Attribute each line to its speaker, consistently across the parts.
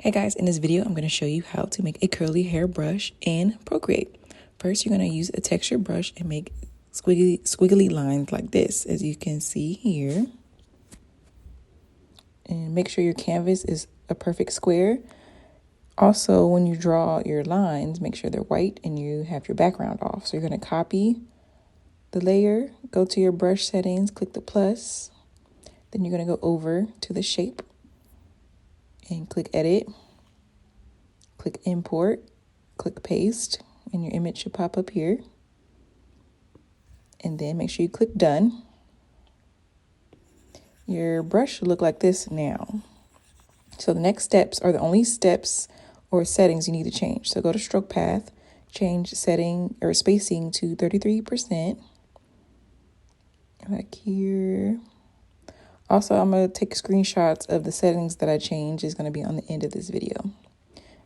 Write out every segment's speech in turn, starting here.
Speaker 1: Hey guys, in this video, I'm going to show you how to make a curly hair brush in Procreate. First, you're going to use a texture brush and make squiggly lines like this, as you can see here. And make sure your canvas is a perfect square. Also, when you draw your lines, make sure they're white and you have your background off. So you're going to copy the layer, go to your brush settings, click the plus. Then you're going to go over to the shape and click edit. Click import, click paste, and your image should pop up here. And then make sure you click done. Your brush should look like this now. So the next steps are the only steps or settings you need to change. So go to stroke path, change setting or spacing to 33%. Back here. Also, I'm going to take screenshots of the settings that I changed. It's going to be on the end of this video.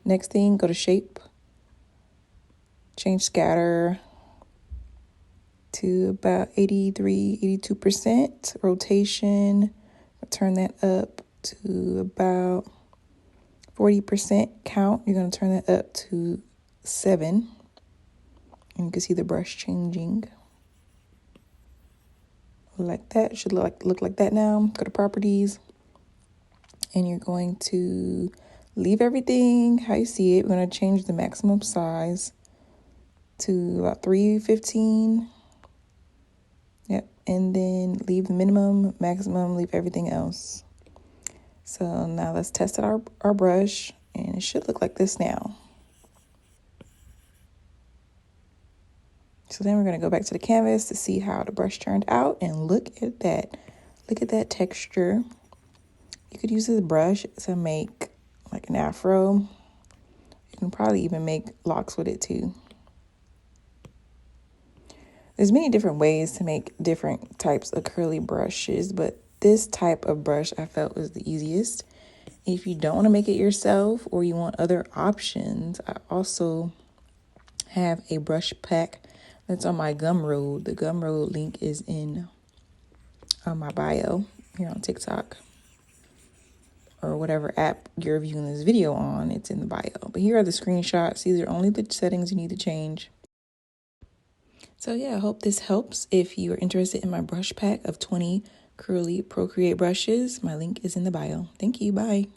Speaker 1: Next thing, go to shape, change scatter to about 82%. Rotation, turn that up to about 40%. Count, you're going to turn that up to 7. And you can see the brush changing. Like that. It should look like that now. Go to properties. And you're going to leave everything how you see it. We're going to change the maximum size to about 315. Yep. And then leave the minimum, maximum, leave everything else. So now let's test out our brush, and it should look like this now. So then we're going to go back to the canvas to see how the brush turned out, and look at that. Look at that texture. You could use this brush to make like an afro. You can probably even make locks with it too. There's many different ways to make different types of curly brushes, but this type of brush I felt was the easiest. If you don't want to make it yourself or you want other options, I also have a brush pack that's on my Gumroad. The Gumroad link is on my bio here on TikTok, or whatever app you're viewing this video on, it's in the bio. But here are the screenshots. These are only the settings you need to change. So yeah, I hope this helps. If you are interested in my brush pack of 20 curly Procreate brushes, my link is in the bio. Thank you. Bye.